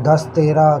10 13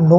9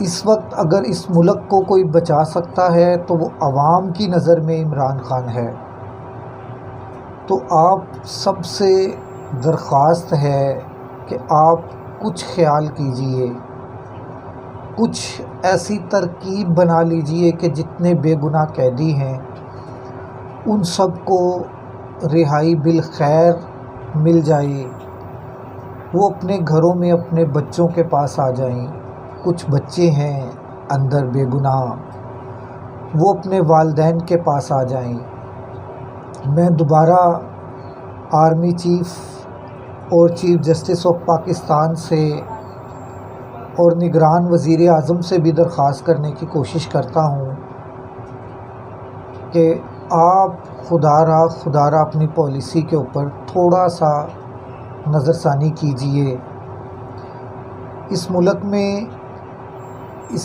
اس وقت اگر اس ملک کو کوئی بچا سکتا ہے تو وہ عوام کی نظر میں عمران خان ہے۔ تو آپ سب سے درخواست ہے کہ آپ کچھ خیال کیجئے، کچھ ایسی ترکیب بنا لیجئے کہ جتنے بے گناہ قیدی ہیں ان سب کو رہائی بالخیر مل جائے، وہ اپنے گھروں میں اپنے بچوں کے پاس آ جائیں۔ کچھ بچے ہیں اندر بے گناہ، وہ اپنے والدین کے پاس آ جائیں۔ میں دوبارہ آرمی چیف اور چیف جسٹس آف پاکستان سے اور نگران وزیر اعظم سے بھی درخواست کرنے کی کوشش کرتا ہوں کہ آپ خدا را اپنی پالیسی کے اوپر تھوڑا سا نظر ثانی کیجئے۔ اس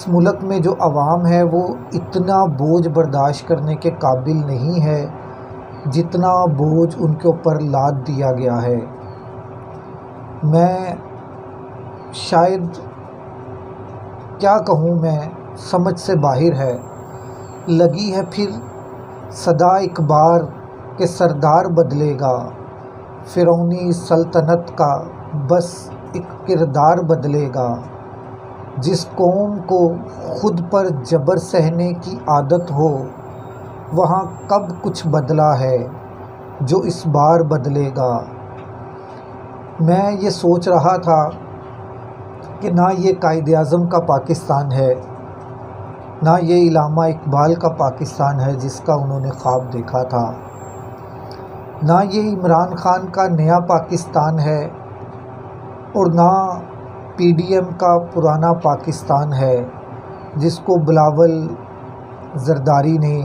ملک میں جو عوام ہے وہ اتنا بوجھ برداشت کرنے کے قابل نہیں ہے جتنا بوجھ ان کے اوپر لاد دیا گیا ہے۔ میں شاید کیا کہوں، میں سمجھ سے باہر ہے۔ لگی ہے پھر صدا ایک بار کہ سردار بدلے گا، فرعونی سلطنت کا بس ایک کردار بدلے گا۔ جس قوم کو خود پر جبر سہنے کی عادت ہو وہاں کب کچھ بدلا ہے جو اس بار بدلے گا۔ میں یہ سوچ رہا تھا کہ نہ یہ قائد اعظم کا پاکستان ہے، نہ یہ علامہ اقبال کا پاکستان ہے جس کا انہوں نے خواب دیکھا تھا، نہ یہ عمران خان کا نیا پاکستان ہے، اور نہ پی ڈی ایم کا پرانا پاکستان ہے جس کو بلاول زرداری نے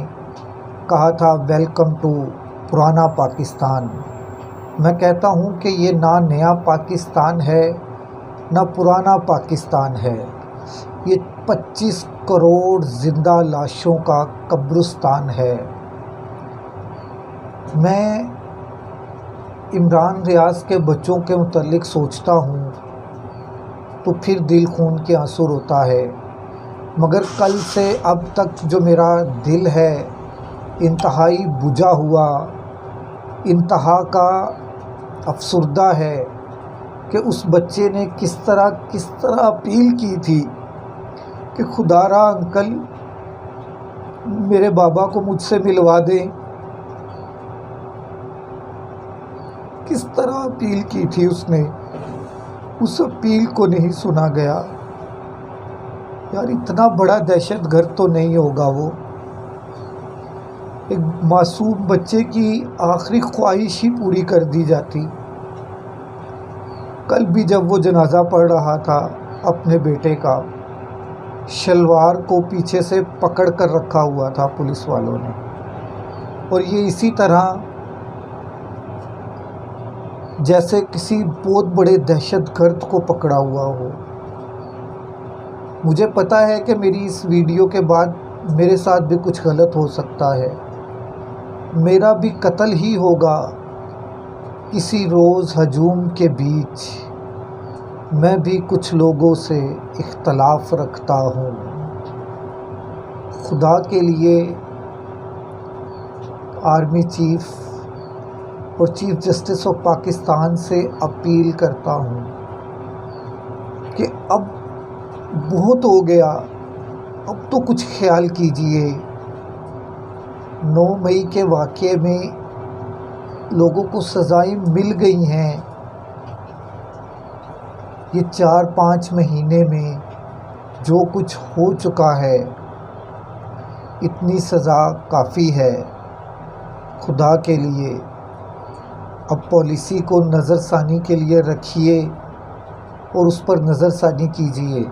کہا تھا ویلکم ٹو پرانا پاکستان۔ میں کہتا ہوں کہ یہ نہ نیا پاکستان ہے نہ پرانا پاکستان ہے، یہ 25 کروڑ زندہ لاشوں کا قبرستان ہے۔ میں عمران ریاض کے بچوں کے متعلق سوچتا ہوں تو پھر دل خون کے آنسو روتا ہے، مگر کل سے اب تک جو میرا دل ہے انتہائی بجھا ہوا، انتہا کا افسردہ ہے کہ اس بچے نے کس طرح اپیل کی تھی کہ خدا را انکل میرے بابا کو مجھ سے ملوا دیں، کس طرح اپیل کی تھی اس نے، اس اپیل کو نہیں سنا گیا۔ یار اتنا بڑا دہشت گرد تو نہیں ہوگا وہ، ایک معصوم بچے کی آخری خواہش ہی پوری کر دی جاتی۔ کل بھی جب وہ جنازہ پڑھ رہا تھا اپنے بیٹے کا، شلوار کو پیچھے سے پکڑ کر رکھا ہوا تھا پولیس والوں نے، اور یہ اسی طرح جیسے کسی بہت بڑے دہشت گرد کو پکڑا ہوا ہو۔ مجھے پتہ ہے کہ میری اس ویڈیو کے بعد میرے ساتھ بھی کچھ غلط ہو سکتا ہے، میرا بھی قتل ہی ہوگا کسی روز ہجوم کے بیچ، میں بھی کچھ لوگوں سے اختلاف رکھتا ہوں۔ خدا کے لیے آرمی چیف اور چیف جسٹس آف پاکستان سے اپیل کرتا ہوں کہ اب بہت ہو گیا، اب تو کچھ خیال کیجئے۔ 9 مئی کے واقعے میں لوگوں کو سزائیں مل گئی ہیں، یہ 4-5 مہینے میں جو کچھ ہو چکا ہے اتنی سزا کافی ہے۔ خدا کے لیے اب پالیسی کو نظر ثانی کے لیے رکھیے اور اس پر نظر ثانی کیجیے۔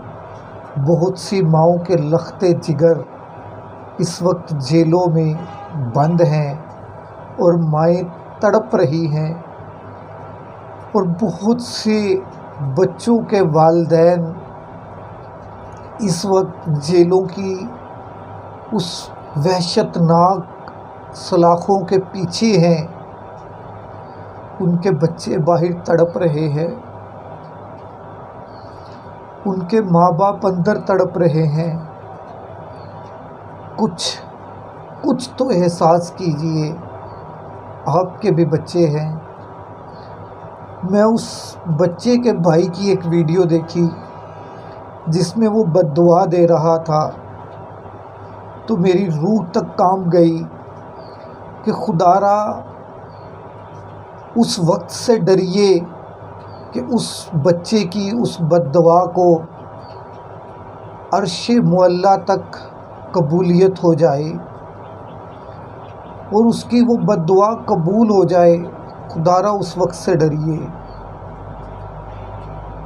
بہت سی ماؤں کے لختے جگر اس وقت جیلوں میں بند ہیں اور مائیں تڑپ رہی ہیں، اور بہت سے بچوں کے والدین اس وقت جیلوں کی اس وحشتناک سلاخوں کے پیچھے ہیں، ان کے بچے باہر تڑپ رہے ہیں۔ ان کے ماں باپ اندر تڑپ رہے ہیں۔ کچھ تو احساس کیجئے، آپ کے بھی بچے ہیں۔ میں اس بچے کے بھائی کی ایک ویڈیو دیکھی جس میں وہ بد دعا دے رہا تھا، تو میری روح تک کانپ گئی کہ خدا را اس وقت سے ڈریے کہ اس بچے کی اس بد دعا کو عرش معلیٰ تک قبولیت ہو جائے اور اس کی وہ بد دعا قبول ہو جائے۔ خدا را اس وقت سے ڈریے۔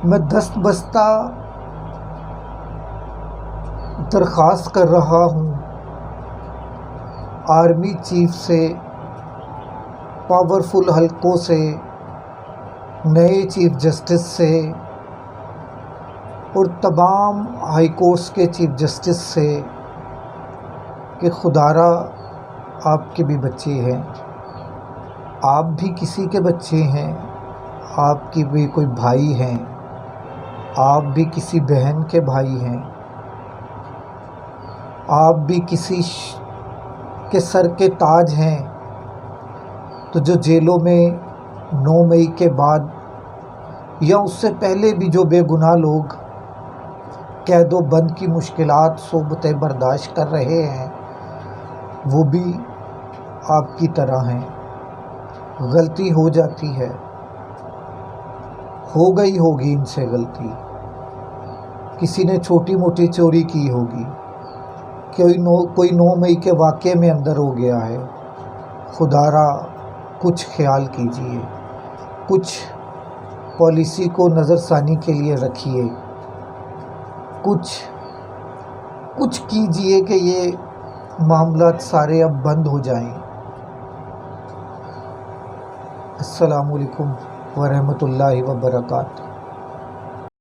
میں دست بستہ درخواست کر رہا ہوں آرمی چیف سے، پاورفل حلقوں سے، نئے چیف جسٹس سے اور تمام ہائی کورٹس کے چیف جسٹس سے کہ خدا را آپ کے بھی بچے ہیں، آپ بھی کسی کے بچے ہیں، آپ کی بھی کوئی بھائی ہیں، آپ بھی کسی بہن کے بھائی ہیں، آپ بھی کسی کے سر کے تاج ہیں۔ تو جو جیلوں میں 9 مئی کے بعد یا اس سے پہلے بھی جو بے گناہ لوگ قید و بند کی مشکلات صحبتیں برداشت کر رہے ہیں، وہ بھی آپ کی طرح ہیں۔ غلطی ہو جاتی ہے، ہو گئی ہوگی ان سے غلطی، کسی نے چھوٹی موٹی چوری کی ہوگی، کوئی 9 مئی کے واقعے میں اندر ہو گیا ہے۔ خدا را کچھ خیال کیجئے، کچھ پالیسی کو نظر ثانی کے لیے رکھیے، کچھ کیجئے کہ یہ معاملات سارے اب بند ہو جائیں۔ السلام علیکم ورحمۃ اللہ وبرکاتہ۔